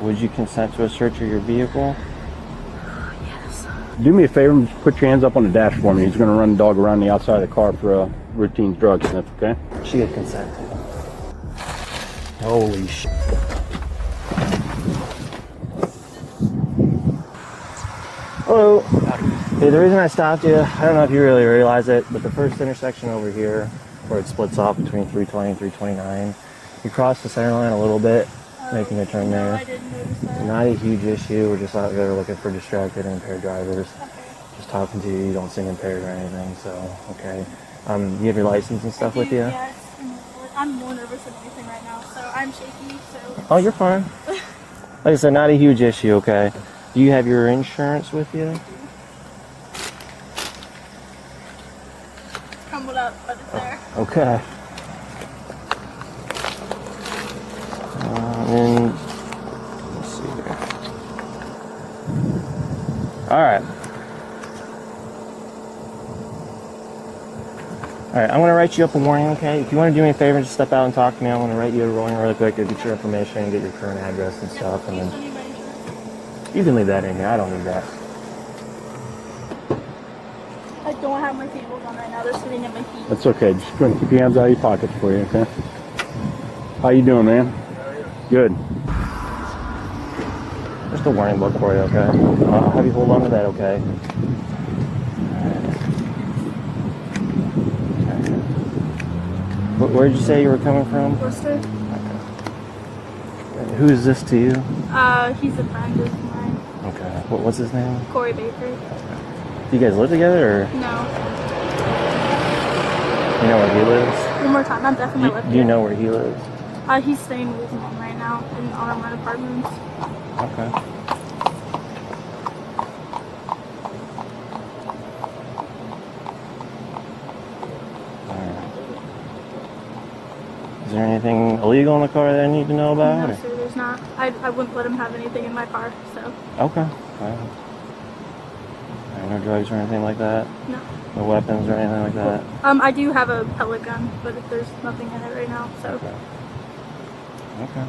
Would you consent to a search of your vehicle? Yes. Do me a favor and put your hands up on the dash for me. He's going to run the dog around the outside of the car for a routine drug sniff, okay? She had consent to. Holy shit. Hello. Hey, the reason I stopped you, I don't know if you really realize it, but the first intersection over here, where it splits off between 320 and 329, you cross the center line a little bit, making a turn there. I didn't notice that. Not a huge issue. We're just out there looking for distracted and impaired drivers. Okay. Just talking to you. You don't seem impaired or anything, so okay. You have your license and stuff with you? Yes. I'm more nervous than anything right now, so I'm shaky. So. Oh, you're fine. Like I said, not a huge issue, okay? Do you have your insurance with you? Crumbled up, but it's there. Okay. And let's see here. All right. All right, I'm going to write you up a warning, okay? If you want to do me a favor and just step out and talk to me, I'm going to write you a warning really quick to get your information and get your current address and stuff. And then you can leave that in here. I don't need that. I don't have my cables on right now. They're sitting at my feet. That's okay. Just go and keep your hands out of your pockets for you, okay? How you doing, man? Good. Just a warning book for you, okay? I'll have you hold on to that, okay? Where did you say you were coming from? Worcester. Okay. Who is this to you? He's a friend of mine. Okay. What's his name? Corey Baker. Do you guys live together, or No. you know where he lives? One more time. I'm definitely Do left. you know where he lives? He's staying with his mom right now in Autumn Apartments. Okay. Is there anything illegal in the car that I need to know about? No, sir, there's not. I wouldn't let him have anything in my car, so. Okay. Fine. No drugs or anything like that? No. No weapons or anything like that? I do have a pellet gun, but there's nothing in it right now, so. Okay. Okay.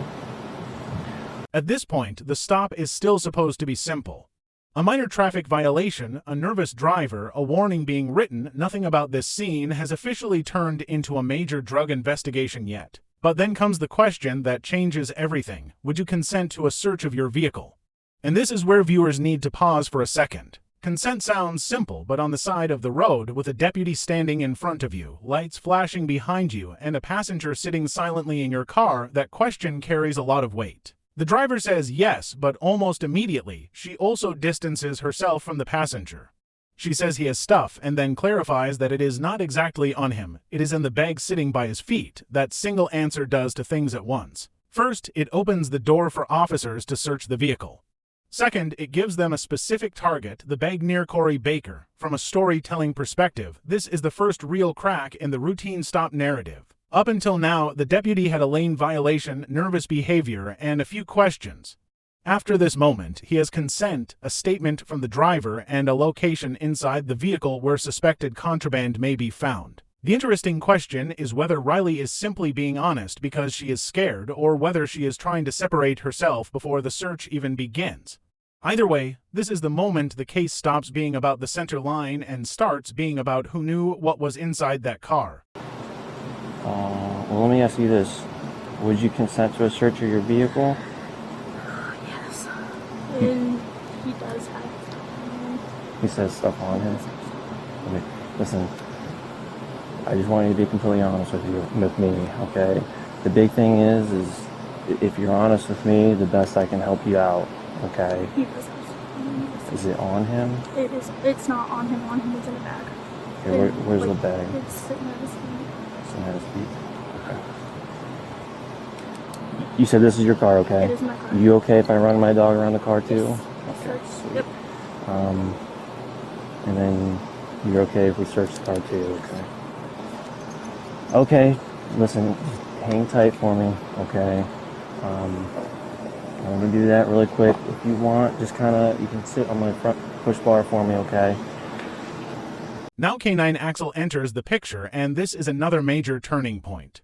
At this point, the stop is still supposed to be simple. A minor traffic violation, a nervous driver, a warning being written, nothing about this scene has officially turned into a major drug investigation yet. But then comes the question that changes everything. Would you consent to a search of your vehicle? And this is where viewers need to pause for a second. Consent sounds simple, but on the side of the road, with a deputy standing in front of you, lights flashing behind you, and a passenger sitting silently in your car, that question carries a lot of weight. The driver says yes, but almost immediately, she also distances herself from the passenger. She says he has stuff, and then clarifies that it is not exactly on him, it is in the bag sitting by his feet. That single answer does two things at once. First, it opens the door for officers to search the vehicle. Second, it gives them a specific target, the bag near Corey Baker. From a storytelling perspective, this is the first real crack in the routine stop narrative. Up until now, the deputy had a lane violation, nervous behavior, and a few questions. After this moment, he has consent, a statement from the driver, and a location inside the vehicle where suspected contraband may be found. The interesting question is whether Riley is simply being honest because she is scared, or whether she is trying to separate herself before the search even begins. Either way, this is the moment the case stops being about the center line and starts being about who knew what was inside that car. Well, let me ask you this. Would you consent to a search of your vehicle? Yes. And he does have stuff on him. He says stuff on him. Okay. Listen, I just want you to be completely honest with me, okay? The big thing is if you're honest with me, the best I can help you out, okay? He does have stuff on him. Is it on him? It is. It's not on him. On him is in a bag. Okay, where's the bag? It's sitting at his feet. Sitting at his feet. Okay. You said this is your car, okay? It is my car. You okay if I run my dog around the car too? Yes. Okay. Sweet. Yep. And then you're okay if we search the car too, okay? Okay, listen, hang tight for me, okay? Let me do that really quick. If you want, just you can sit on my front push bar for me, okay? Now K9 Axel enters the picture, and this is another major turning point.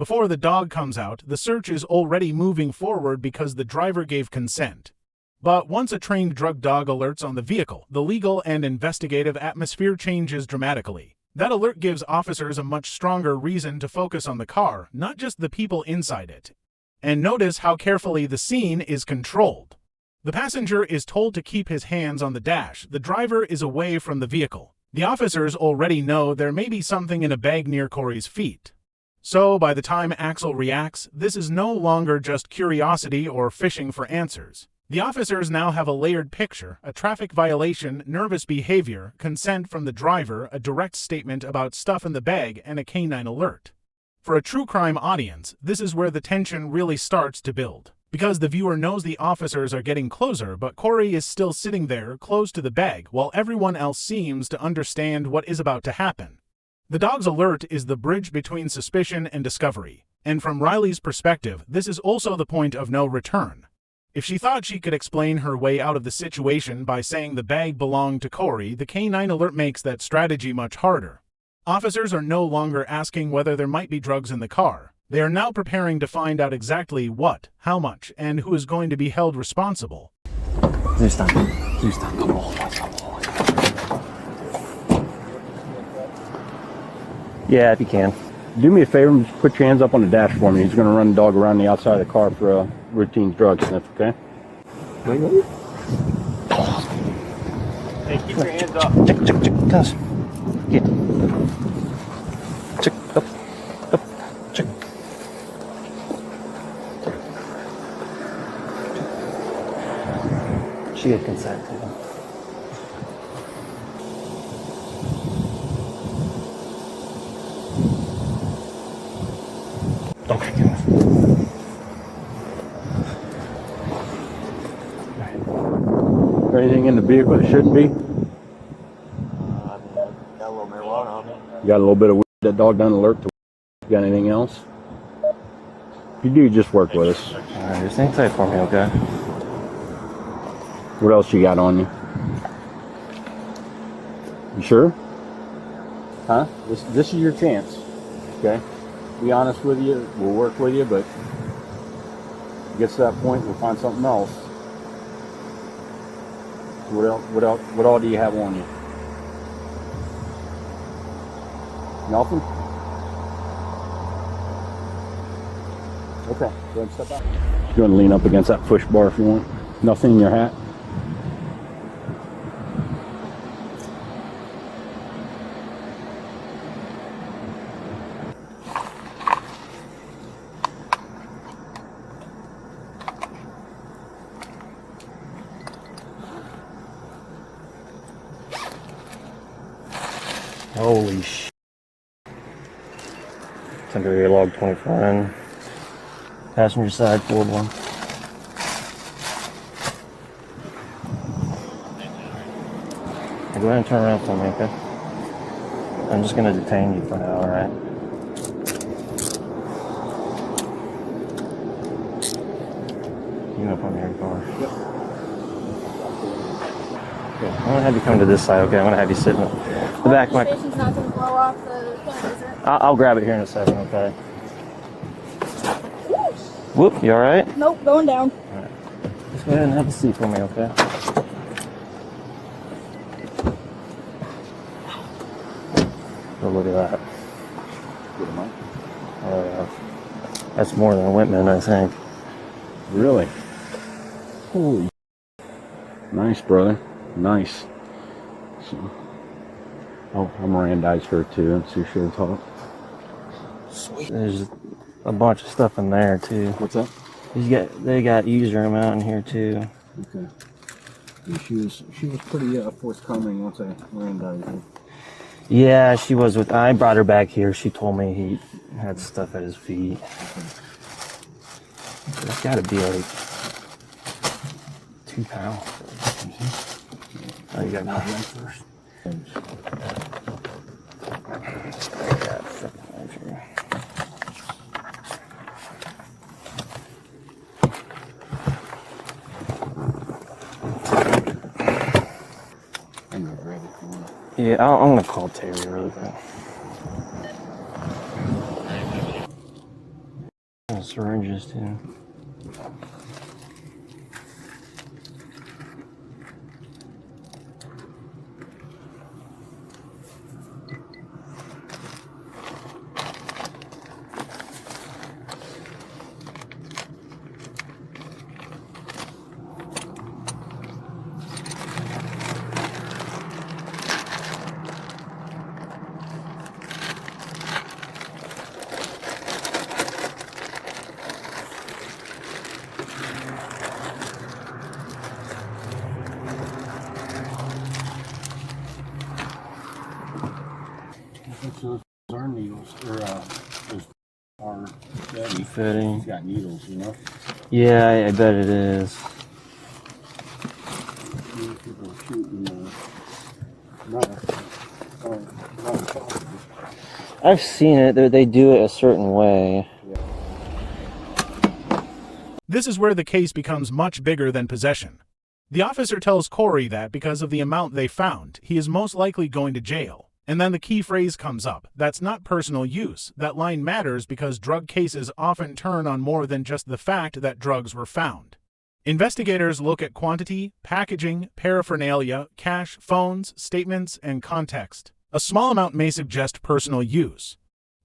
Before the dog comes out, the search is already moving forward because the driver gave consent. But once a trained drug dog alerts on the vehicle, the legal and investigative atmosphere changes dramatically. That alert gives officers a much stronger reason to focus on the car, not just the people inside it. And notice how carefully the scene is controlled. The passenger is told to keep his hands on the dash. The driver is away from the vehicle. The officers already know there may be something in a bag near Corey's feet. So, by the time Axel reacts, this is no longer just curiosity or fishing for answers. The officers now have a layered picture, a traffic violation, nervous behavior, consent from the driver, a direct statement about stuff in the bag, and a canine alert. For a true crime audience, this is where the tension really starts to build. Because the viewer knows the officers are getting closer, but Corey is still sitting there, close to the bag, while everyone else seems to understand what is about to happen. The dog's alert is the bridge between suspicion and discovery. And from Riley's perspective, this is also the point of no return. If she thought she could explain her way out of the situation by saying the bag belonged to Corey, the canine alert makes that strategy much harder. Officers are no longer asking whether there might be drugs in the car. They are now preparing to find out exactly what, how much, and who is going to be held responsible. Yeah, if you can. Do me a favor and just put your hands up on the dash for me. He's going to run the dog around the outside of the car for a routine drug sniff, okay? Wait. Hey, keep your hands up. Check, guys. Get. Check, up, check. She gave consent to him. Don't kick him. Is there anything in the vehicle that shouldn't be? Got a little marijuana on it. You got a little bit of weed that dog doesn't alert to. You got anything else? If you do, just work with us. Alright, just hang tight for me, okay? What else you got on you? You sure? Huh? This is your chance. Okay? Be honest with you. We'll work with you, but if it gets to that point, we'll find something else. What else? What all do you have on you? Nothing? Okay, go ahead and step out. You want to lean up against that push bar if you want. Nothing in your hat? Holy sh! Temporary log 24 in. Passenger side, forward one. Go ahead and turn around for me, okay? I'm just gonna detain you for now, alright? You know, from your car. Yep. Okay. I'm gonna have you come to this side, okay? I'm gonna have you sit in the back of my. Station's not gonna blow off the thing, is it? I'll grab it here in a second, okay? Whoop, you alright? Nope, going down. Alright. Just go ahead and have a seat for me, okay? Oh, look at that. Oh, yeah. That's more than a Whitman, I think. Really? Holy. Nice, brother. Nice. So, oh, I Mirandized her too, so she'll talk. Sweet. There's a bunch of stuff in there too. What's that? They got user room out in here too. Okay. And she was pretty forthcoming once I Mirandized her. Yeah, she was with. I brought her back here. She told me he had stuff at his feet. It's got to be like 2 pounds. Oh, you got that first. Yeah, I'm gonna call Terry really quick. syringes too. Those are needles, or those are steady. Fitting. He's got needles, you know. Yeah, I bet it is. People are shooting. I've seen it. They do it a certain way. This is where the case becomes much bigger than possession. The officer tells Corey that because of the amount they found, he is most likely going to jail. And then the key phrase comes up, that's not personal use. That line matters because drug cases often turn on more than just the fact that drugs were found. Investigators look at quantity, packaging, paraphernalia, cash, phones, statements, and context. A small amount may suggest personal use.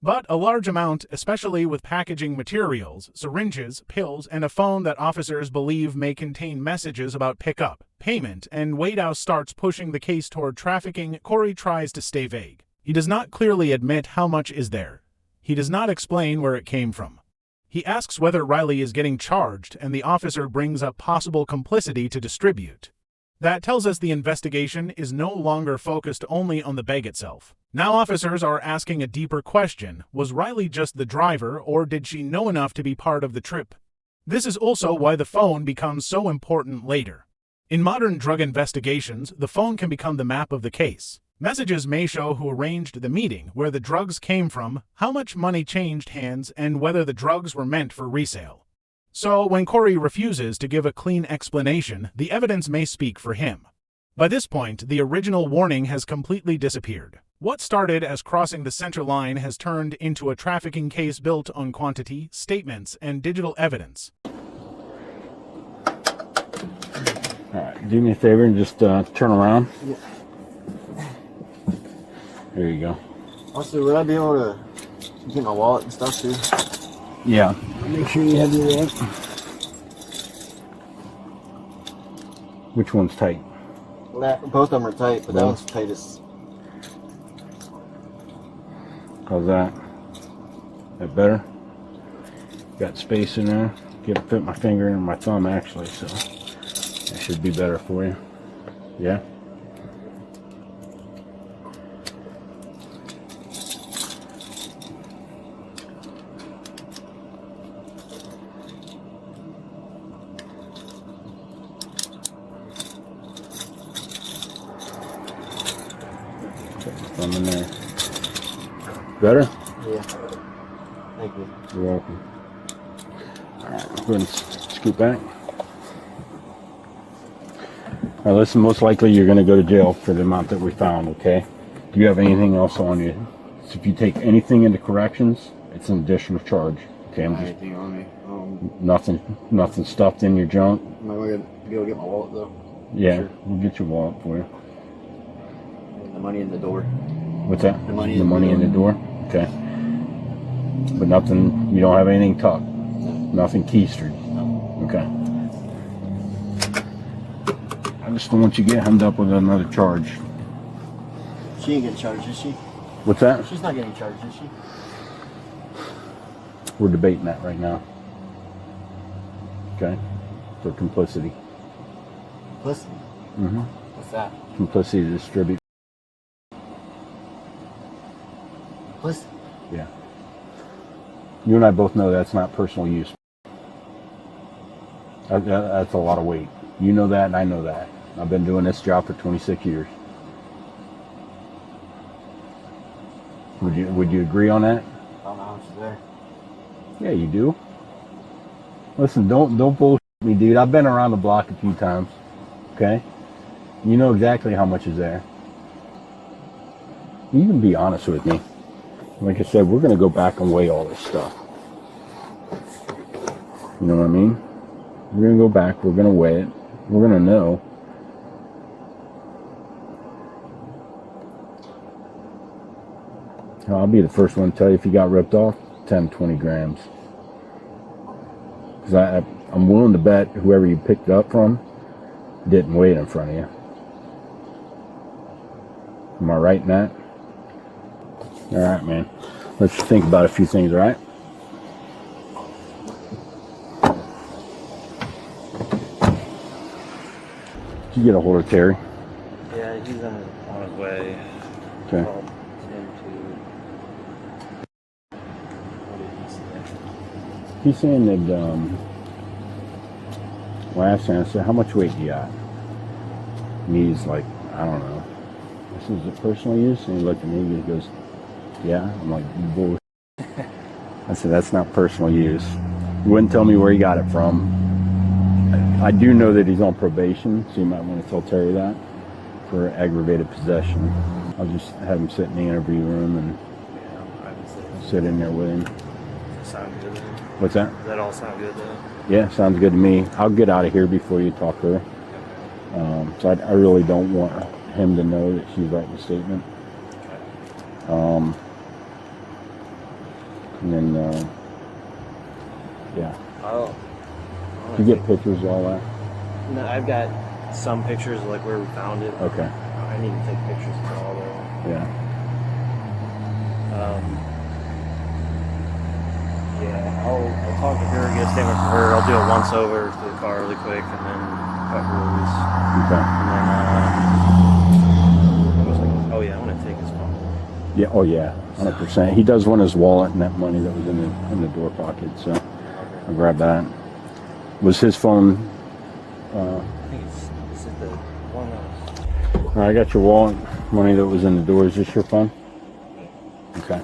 But a large amount, especially with packaging materials, syringes, pills, and a phone that officers believe may contain messages about pickup, payment, and Wadehouse starts pushing the case toward trafficking. Corey tries to stay vague. He does not clearly admit how much is there. He does not explain where it came from. He asks whether Riley is getting charged, and the officer brings up possible complicity to distribute. That tells us the investigation is no longer focused only on the bag itself. Now officers are asking a deeper question. Was Riley just the driver, or did she know enough to be part of the trip? This is also why the phone becomes so important later. In modern drug investigations, the phone can become the map of the case. Messages may show who arranged the meeting, where the drugs came from, how much money changed hands, and whether the drugs were meant for resale. So, when Corey refuses to give a clean explanation, the evidence may speak for him. By this point, the original warning has completely disappeared. What started as crossing the center line has turned into a trafficking case built on quantity, statements, and digital evidence. Alright, do me a favor and just turn around. Yeah. There you go. Also, would I be able to get my wallet and stuff too? Yeah. Make sure you have your wallet. Which one's tight? Both of them are tight, but that one's tightest. How's that? That better? Got space in there. Can't fit my finger in my thumb actually, so that should be better for you. Yeah? Thumb in there. Better? Yeah. Thank you. You're welcome. Alright, go ahead and scoot back. Now listen, most likely you're going to go to jail for the amount that we found, okay? Do you have anything else on you? So if you take anything into corrections, it's an additional charge. Okay, I'm just Anything on me? nothing stuffed in your junk. Am I going to be able to get my wallet though? Yeah, Sure. we'll get your wallet for you. The money in the door. What's that? The money in the door. Okay. But nothing. You don't have anything tucked. Nothing keistered. Okay. I just don't want you to get hemmed up with another charge. She ain't getting charged, is she? What's that? She's not getting charged, is she? We're debating that right now. Okay. For complicity. Listen. Mm-hmm. What's that? Complicity to distribute. Listen. Yeah. You and I both know that's not personal use. That's a lot of weight. You know that, and I know that. I've been doing this job for 26 years. Would you agree on that? I don't know how much is there. Yeah, you do. Listen, don't bullshit me, dude. I've been around the block a few times. Okay? You know exactly how much is there. You can be honest with me. Like I said, we're going to go back and weigh all this stuff. You know what I mean? We're gonna go back. We're gonna weigh it. We're gonna know. I'll be the first one to tell you if you got ripped off, 10, 20 grams. Because I'm willing to bet whoever you picked it up from didn't weigh it in front of you. Am I right in that? All right, man. Let's think about a few things, all right? Did you get a hold of Terry? Yeah, he's on his way. Okay. Called him to. What did he say? He's saying that, well, I asked him, I said, how much weight do you got? And he's like, I don't know. I said, is it personal use? And he looked at me and he goes, yeah. I'm like, bull. I said, that's not personal use. He wouldn't tell me where he got it from. I do know that he's on probation, so you might want to tell Terry that, for aggravated possession. I'll just have him sit in the interview room and sit in there with him. Does that sound good? What's that? Does that all sound good though? Yeah, sounds good to me. I'll get out of here before you talk to her. So I really don't want him to know that she's writing a statement. And then, yeah. You get pictures of all that? No, I've got some pictures of like where we found it. Okay. I need to take pictures of all though. Yeah. Yeah, I'll talk to her, get a statement from her. I'll do a once over to the car really quick and then cut her loose. Okay. And then, I was like, oh yeah, I'm gonna take his phone. Yeah. Oh yeah. 100%. He does want his wallet and that money that was in the door pocket. So I'll grab that. Was his phone? I think is it the one that was... All right, I got your wallet, money that was in the door. Is this your phone? Okay.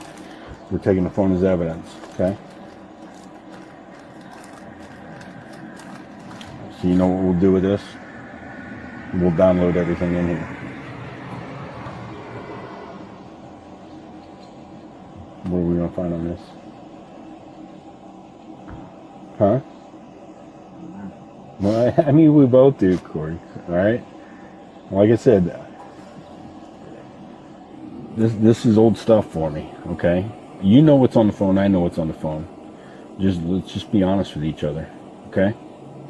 We're taking the phone as evidence. Okay. So you know what we'll do with this? We'll download everything in here. What are we gonna find on this? Huh? Well, I mean, we both do, Corey. All right. Like I said, this is old stuff for me. Okay. You know what's on the phone. I know what's on the phone. Let's just be honest with each other. Okay.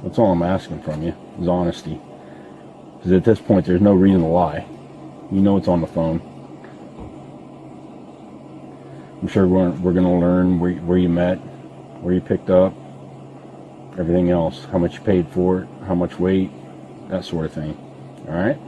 That's all I'm asking from you is honesty. Because at this point, there's no reason to lie. You know what's on the phone. I'm sure we're going to learn where you met, where you picked up, everything else, how much you paid for it, how much weight, that sort of thing. All right?